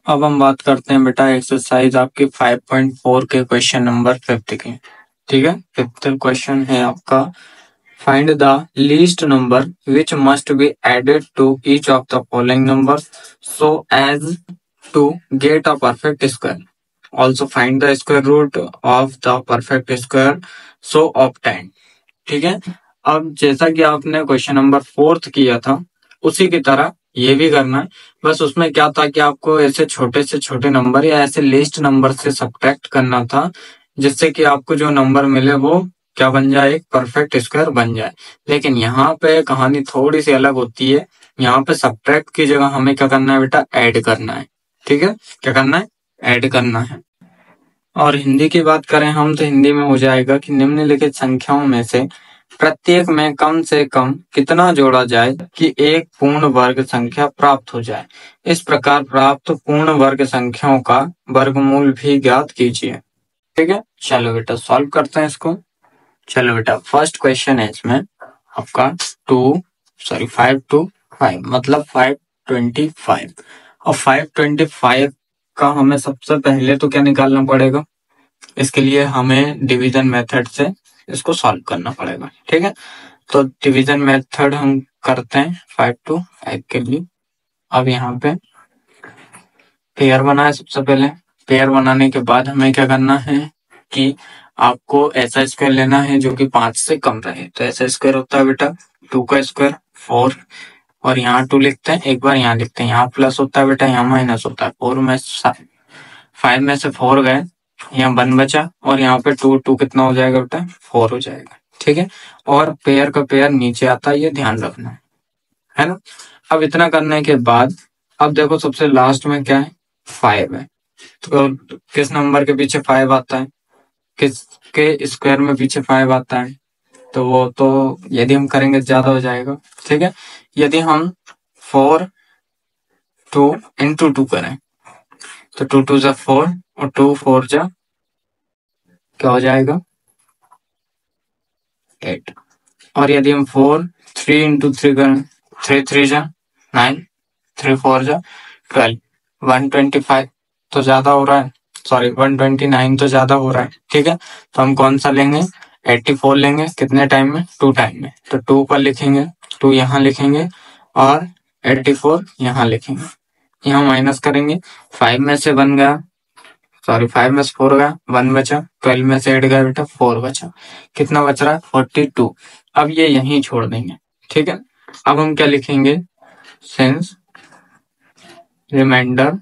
अब हम बात करते हैं बेटा एक्सरसाइज आपकी 5.4 के क्वेश्चन नंबर 5 की। ठीक है, 5th क्वेश्चन है आपका find the least number which must be added to each of the following number so as to get a perfect square. Also find the square root of the perfect square so obtain. ठीक है, अब जैसा कि आपने question number 4 किया था उसी की तरह ये भी करना है। बस उसमें क्या था कि आपको ऐसे छोटे से छोटे नंबर या ऐसे लिस्ट नंबर से सब्ट्रैक्ट करना था जिससे कि आपको जो नंबर मिले वो क्या बन जाए, एक परफेक्ट स्क्वायर बन जाए। लेकिन यहाँ पे कहानी थोड़ी सी अलग होती है। यहाँ पे सब्ट्रैक्ट की जगह हमें क्या करना है बेटा, ऐड करना है। ठीक है, क्या करना है, ऐड करना है। और हिंदी की बात करें हम तो हिंदी में हो जाएगा कि निम्नलिखित संख्याओं में से प्रत्येक में कम से कम कितना जोड़ा जाए कि एक पूर्ण वर्ग संख्या प्राप्त हो जाए। इस प्रकार प्राप्त पूर्ण वर्ग संख्याओं का वर्गमूल भी ज्ञात कीजिए। ठीक है, चलो बेटा सॉल्व करते हैं इसको। चलो बेटा फर्स्ट क्वेश्चन है इसमें आपका 5 to 5 मतलब 525। और 525 का हमें सबसे पहले तो क्या निकालना पड़ेगा, इसके लिए हमें डिवीजन मेथड से इसको सॉल्व करना पड़ेगा। ठीक है, तो डिवीजन मेथड हम करते हैं 5 to 5 के लिए। अब यहाँ पे पेयर बनाए, सबसे पहले पेयर बनाने के बाद हमें क्या करना है कि आपको ऐसा स्क्वायर लेना है जो कि 5 से कम रहे। तो ऐसा स्क्वायर होता है बेटा 2 का स्क्वायर 4, और यहाँ 2 लिखते हैं, एक बार यहाँ लिखते हैं, यहाँ प्लस होता है बेटा, यहाँ माइनस होता है। 4 में 5 में से 4 गए, यहाँ 1 बचा, और यहाँ पे 2 कितना हो जाएगा बेटा, 4 हो जाएगा। ठीक है, और पेयर का पेयर नीचे आता है, ये ध्यान रखना है ना। अब इतना करने के बाद अब देखो सबसे लास्ट में क्या है, 5 है। तो किस नंबर के पीछे 5 आता है, किसके स्क्वायर में पीछे 5 आता है, तो वो तो यदि हम करेंगे ज्यादा हो जाएगा। ठीक है, यदि हम 4 2 into 2 करें तो 2 2 जा 4 और 2 4 जा क्या हो जाएगा 8। और यदि हम 4 3 into 3 करें, 3 3 जा 9, 3 4 जा 12, 125 तो ज्यादा हो रहा है, सॉरी 129 तो ज्यादा हो रहा है। ठीक है, तो हम कौन सा लेंगे, 84 लेंगे। कितने टाइम में, 2 टाइम में। तो 2 पर लिखेंगे, 2 यहाँ लिखेंगे और 84 यहाँ लिखेंगे। यहाँ माइनस करेंगे, 5 में से 1 गया, सॉरी 5 में से 4 गया, 1 बचा, 12 में से 8 गया बेटा, 4 बचा। कितना बच रहा है, 42। अब ये यहीं छोड़ देंगे। ठीक है, अब हम क्या लिखेंगे, सिंस रिमाइंडर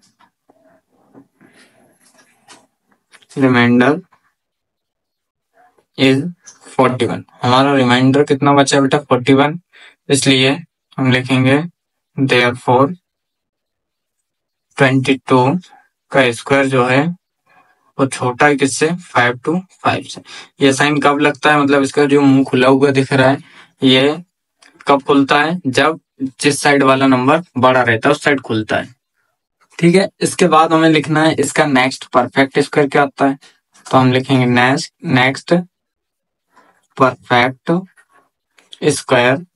इज 41। हमारा रिमाइंडर कितना बचा बेटा, 41। इसलिए हम लिखेंगे देयरफॉर 22 का स्क्वायर जो है वो छोटा है किससे, 5 to 5 से। ये साइन कब लगता है, मतलब इसका जो मुंह खुला हुआ दिख रहा है ये कब खुलता है, जब जिस साइड वाला नंबर बड़ा रहता है उस साइड खुलता है। ठीक है, इसके बाद हमें लिखना है इसका नेक्स्ट परफेक्ट स्क्वायर क्या आता है, तो हम लिखेंगे नेक्स्ट परफेक्ट स्क्वायर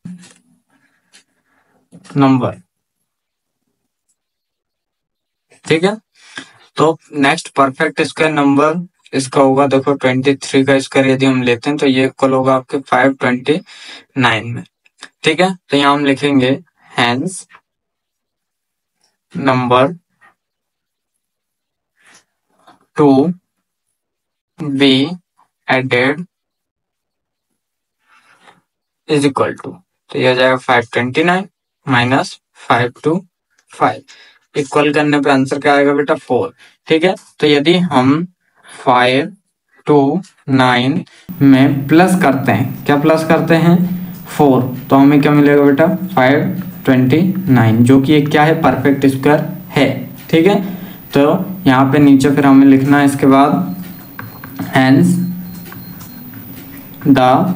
नंबर। ठीक है, तो नेक्स्ट परफेक्ट स्क्वायर नंबर इसका होगा, देखो 23 का स्क्वायर यदि हम लेते हैं तो ये इक्वल होगा आपके 529 में। ठीक है, तो यहाँ हम लिखेंगे hence number to be added is equal to, तो ये हो जाएगा 529 माइनस 525। इक्वल करने पे आंसर क्या आएगा बेटा, 4। ठीक है, तो यदि हम 529 में प्लस करते हैं, क्या प्लस करते हैं 4, तो हमें क्या मिलेगा बेटा 529, जो कि एक क्या है, परफेक्ट स्क्वायर है। ठीक है, तो यहाँ पे नीचे फिर हमें लिखना है इसके बाद hence the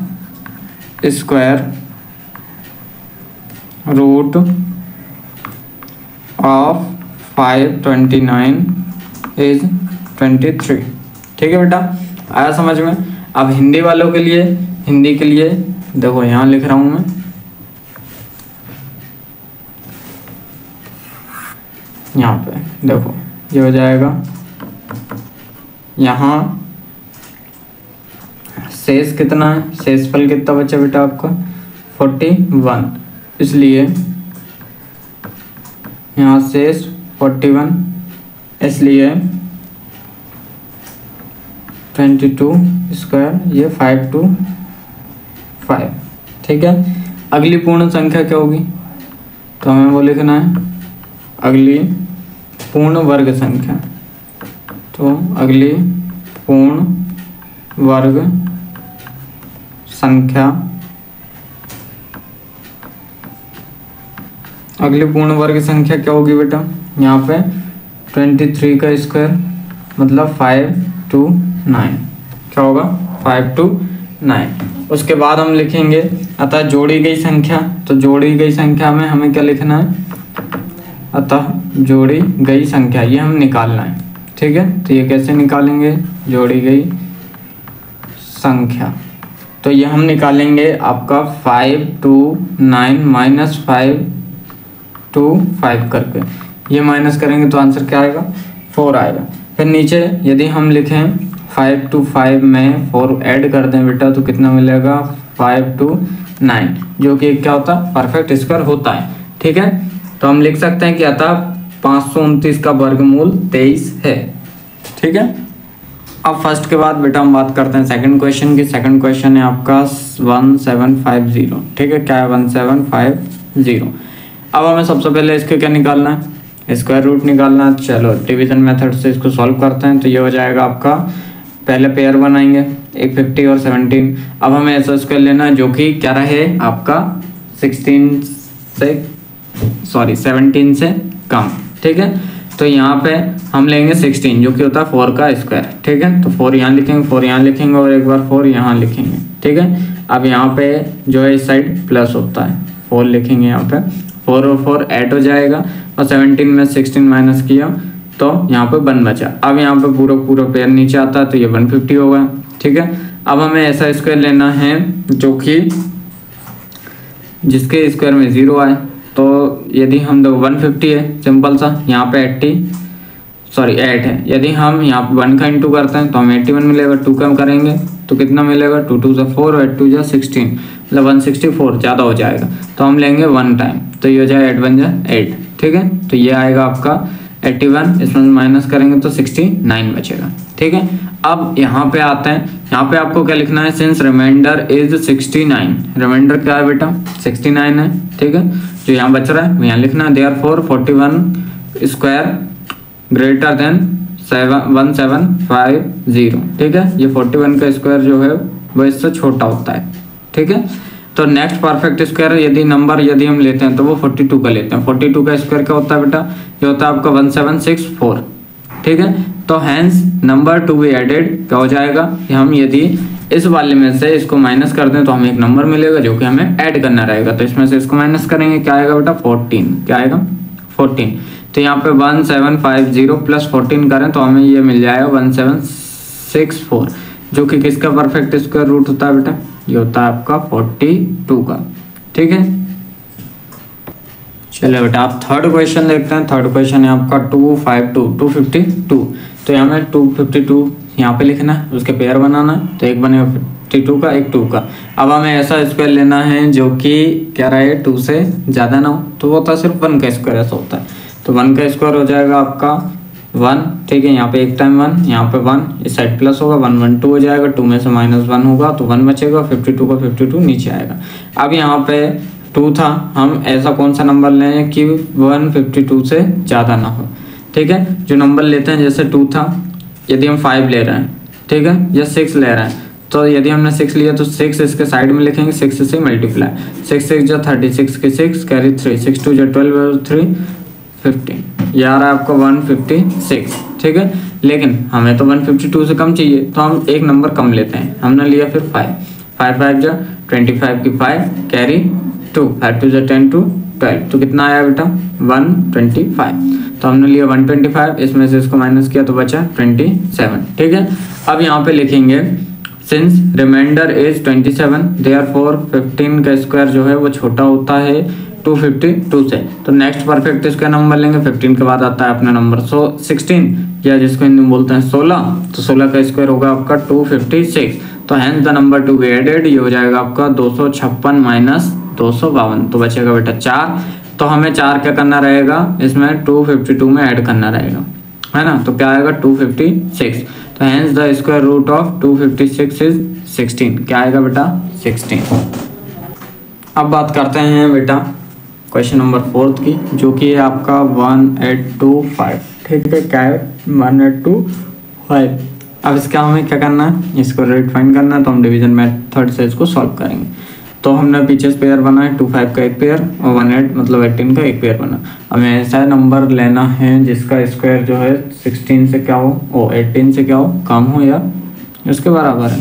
square root of 529 is 23। ठीक है बेटा, आया समझ में। अब हिंदी वालों के लिए, हिंदी के लिए देखो यहाँ लिख रहा हूं मैं, यहाँ पे देखो ये हो जाएगा। यहाँ शेष कितना है, शेषफल कितना बचा बेटा आपका 41, इसलिए यहाँ शेष 41, इसलिए 22 स्क्वायर, ये 525। ठीक है, अगली पूर्ण संख्या क्या होगी, तो हमें वो लिखना है अगली पूर्ण वर्ग संख्या। तो अगली पूर्ण वर्ग संख्या, अगली पूर्ण वर्ग संख्या क्या होगी बेटा, यहाँ पे 23 का स्क्वायर मतलब 529, क्या होगा 529। उसके बाद हम लिखेंगे अतः जोड़ी गई संख्या, तो जोड़ी गई संख्या में हमें क्या लिखना है, अतः जोड़ी गई संख्या, ये हम निकालना है। ठीक है, तो ये कैसे निकालेंगे, जोड़ी गई संख्या, तो ये हम निकालेंगे आपका 529 माइनस 525 करके, ये माइनस करेंगे तो आंसर क्या आएगा 4 आएगा। फिर नीचे यदि हम लिखें 525 में 4 ऐड कर दें बेटा तो कितना मिलेगा 529, जो कि क्या होता है परफेक्ट स्क्वायर होता है। ठीक है, तो हम लिख सकते हैं कि अतः 529 का वर्गमूल 23 है। ठीक है, अब फर्स्ट के बाद बेटा हम बात करते हैं सेकंड क्वेश्चन की। सेकंड क्वेश्चन है आपका 1750। ठीक है, क्या है 1750। अब हमें सबसे पहले इसके क्या निकालना है, स्क्वायर रूट निकालना है। चलो डिवीजन मेथड से इसको सॉल्व करते हैं। तो ये हो जाएगा आपका, पहले पेयर बनाएंगे एक 50 और 17। अब हमें ऐसा स्क्वायर लेना है जो कि क्या रहे आपका 17 से कम। ठीक है, तो यहाँ पे हम लेंगे 16 जो कि होता है 4 का स्क्वायर। ठीक है, तो 4 यहाँ लिखेंगे, 4 यहाँ लिखेंगे और एक बार 4 यहाँ लिखेंगे। ठीक है, अब यहाँ पे जो है इस साइड प्लस होता है, 4 लिखेंगे यहाँ पे, 4 और 4 ऐड हो जाएगा और 17 में 16 माइनस किया तो यहाँ पे 1 बचा। अब यहाँ पे पूरा पेयर नीचे आता है तो ये 150 होगा। ठीक है, अब हमें ऐसा स्क्वायर लेना है जो कि जिसके स्क्वायर में 0 आए। तो यदि हम 150 है सिंपल सा, यहाँ पे 8 है। यदि हम यहाँ पे 1 का इंटू करते हैं तो हमें 81 मिलेगा। 2 का करेंगे तो कितना मिलेगा, 2 2 से 4 और 8 2 जा 16, मतलब 164 ज़्यादा हो जाएगा। तो हम लेंगे 1 टाइम, तो ये हो जाएगा 8 1 जा 8। ठीक है, तो ये आएगा आपका 81, इसमें माइनस करेंगे तो 69 बचेगा। ठीक है, अब यहाँ पे आते हैं, यहाँ पे आपको क्या लिखना है, सिंस रिमाइंडर इज 69, रिमाइंडर क्या है बेटा 69 है। ठीक है, जो यहाँ बच रहा है वो यहाँ लिखना है। Therefore 41 square greater than 1750। ठीक है, ये 41 का स्क्वायर जो है वो इससे छोटा होता है। ठीक है, तो नेक्स्ट परफेक्ट स्क्वायर यदि हम लेते हैं तो वो 42 का लेते हैं। 42 का स्क्वायर क्या होता है बेटा, ये होता है आपका 1764। ठीक है, तो hence number to be added क्या हो जाएगा कि हम यदि इस वाले में से इसको माइनस कर दें तो हमें एक नंबर मिलेगा जो कि हमें ऐड करना रहेगा। तो इसमें से इसको माइनस करेंगे, क्या आएगा बेटा 14, क्या आएगा 14। तो यहाँ पे 1750 प्लस 14 करें तो हमें ये मिल जाएगा 1764, जो कि किसका परफेक्ट स्क्वायर रूट होता है बेटा, ये होता है आपका 42 का। ठीक है, चलिए बेटा आप थर्ड क्वेश्चन देखते हैं। थर्ड क्वेश्चन है आपका 252। तो यहाँ में 252 यहाँ पे लिखना है, उसके पेयर बनाना है। तो एक बनेगा 52 का, एक 2 का। अब हमें ऐसा स्क्वायर लेना है जो कि क्या रहे 2 से ज़्यादा ना हो, तो वो होता है सिर्फ 1 का स्क्वायर ऐसा होता है। तो 1 का स्क्वायर हो जाएगा आपका 1। ठीक है, यहाँ पे एक टाइम 1, यहाँ पे 1, इस साइड प्लस होगा, 1 1 2 हो जाएगा, 2 में से माइनस 1 होगा तो 1 बचेगा। 52 का 52 नीचे आएगा। अब यहाँ पे 2 था, हम ऐसा कौन सा नंबर लें कि 152 से ज़्यादा ना हो। ठीक है, जो नंबर लेते हैं जैसे 2 था, यदि हम 5 ले रहे हैं, ठीक है, या 6 ले रहे हैं, तो यदि हमने 6 लिया तो 6 इसके साइड में लिखेंगे, 6 से मल्टीप्लाई, 6 6 जा 36 के 6 कैरी 3, 6 2 जा 12 3 15, ये आ रहा है आपका 156। ठीक है, लेकिन हमें तो 152 से कम चाहिए तो हम एक नंबर कम लेते हैं। हमने लिया फिर 5 5 जा 25 की 5 कैरी 2, 5 2 जा 10 2 12, तो कितना आया बेटा 125। तो हमने लिया 125, इसमें से इसको माइनस किया तो बचा 27। ठीक है, अब यहाँ पे लिखेंगे सिंस रिमाइंडर इज 27 देयरफॉर 15 का स्क्वायर जो है वो छोटा होता है 252 से। तो नेक्स्ट परफेक्ट स्क्वायर नंबर लेंगे, 15 के बाद आता है अपना नंबर 16 या जिसको हिंदी में बोलते हैं 16। तो 16 का स्क्वायर होगा आपका 256। तो hence the number to be added, ये हो जाएगा आपका 256 माइनस 252, तो बचेगा बेटा 4। तो हमें 4 क्या करना रहेगा, इसमें 252 में ऐड करना रहेगा, है ना। तो क्या आएगा 256। तो hence the square root of 256 is 16, क्या आएगा बेटा 16। अब बात करते हैं बेटा क्वेश्चन नंबर 4 की, जो कि है आपका 1825। ठीक है, क्या है 1825। अब इसका हमें क्या करना है, इसको रेट फाइंड करना है। तो हम डिवीजन मेथड से इसको सॉल्व करेंगे। तो हमने पीछे पेयर बना है 25 का एक पेयर और 18 मतलब 18 का एक पेयर बना। हमें ऐसा नंबर लेना है जिसका स्क्वायर जो है 16 से क्या हो, ओ 18 से क्या हो, कम हो या उसके बराबर है।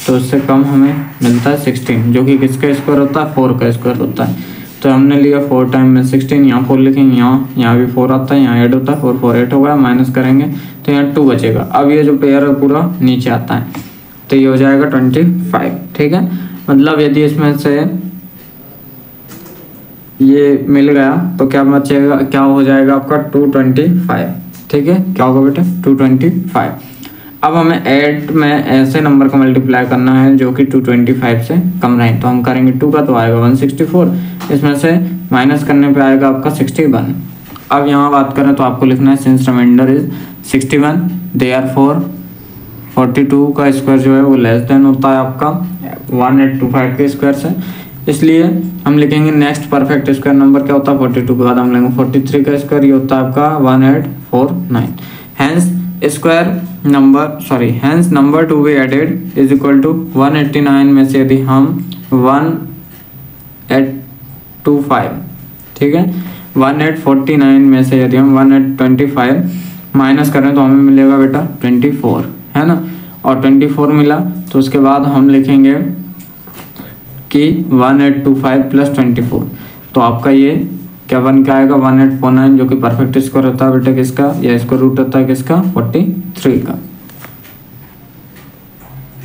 तो उससे कम हमें मिलता है 16, जो कि किसका स्क्वायर होता है, 4 का स्क्वायर होता है। तो हमने लिया 4 टाइम में 16, यहाँ 4 लिखेंगे, यहाँ भी 4 आता है, यहाँ ऐड होता है, 4 4 8 हो गया, माइनस करेंगे तो यहाँ 2 बचेगा। अब ये जो पेयर है पूरा नीचे आता है, तो ये हो जाएगा 25। ठीक है, मतलब यदि इसमें से ये मिल गया तो क्या बचेगा, क्या हो जाएगा आपका 225। ठीक है, क्या होगा बेटा 225। अब हमें ऐड में ऐसे नंबर का मल्टीप्लाई करना है जो कि 225 से कम रहे। तो हम करेंगे 2 का, तो आएगा 164, इसमें से माइनस करने पे आएगा आपका 61। अब यहाँ बात करें तो आपको लिखना है सिंस रिमाइंडर इज 61 देयरफॉर 42 का स्क्वायर जो है वो लेस देन होता है आपका 1825 के स्क्वायर से। इसलिए हम लिखेंगे नेक्स्ट परफेक्ट स्क्वायर नंबर क्या होता है, 42 के बाद हम लेंगे 43 का स्क्वायर, ये होता है आपका 1849। Hence hence number to be added is equal to 189 में से यदि हम 1825, ठीक है, 1849 में से यदि हम 1825 माइनस करें तो हमें मिलेगा बेटा 24, है ना। और 24 मिला तो उसके बाद हम लिखेंगे कि 1825 प्लस 24, तो आपका ये क्या बन के आएगा 1849, जो कि परफेक्ट स्क्वायर होता है बेटा किसका, या इसको रूट होता है किसका 43 का।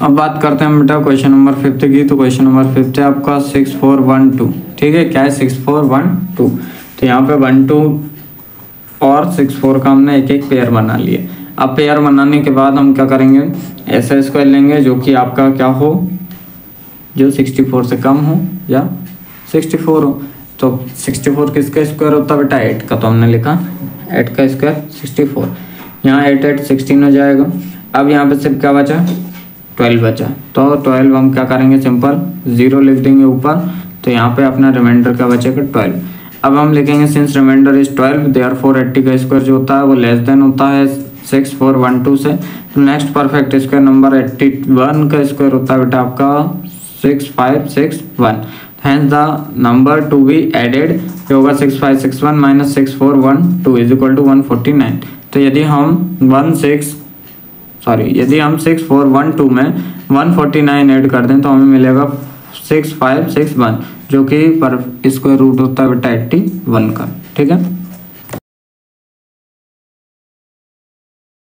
अब बात करते हैं बेटा क्वेश्चन नंबर 5 की। तो क्वेश्चन नंबर 5 है आपका 6412। ठीक है, क्या है 6412। तो यहाँ पे 12 और 64 का हमने एक एक पेयर बना लिए। अब पेयर बनाने के बाद हम क्या करेंगे, ऐसा स्क्वायर लेंगे जो कि आपका क्या हो, जो 64 से कम हो या 64 हो। तो 64 किसका स्क्वायर होता है बेटा 8 का, तो हमने लिखा 8 का स्क्वायर 64। यहाँ 8 8 16 हो जाएगा। अब यहाँ पे सिर्फ क्या बचा, 12 बचा। तो 12 हम क्या करेंगे, सिंपल 0 लिख देंगे ऊपर, तो यहाँ पे अपना रिमाइंडर का बचेगा 12। अब हम लिखेंगे सिंस रिमाइंडर इज 12 देयरफॉर 80 का स्क्वायर जो होता है वो लेस देन होता है 6412 से। तो नेक्स्ट परफेक्ट स्क्वायर नंबर 81 का स्क्वायर होता है बेटा आपका 6561। Hence the number to be added होगा 6561 माइनस 6412 इज इक्वल टू 149। तो यदि हम 6412 में 149 ऐड कर दें तो हमें मिलेगा 6561, जो कि पर स्क्वायर रूट होता है बेटा 81 का। ठीक है।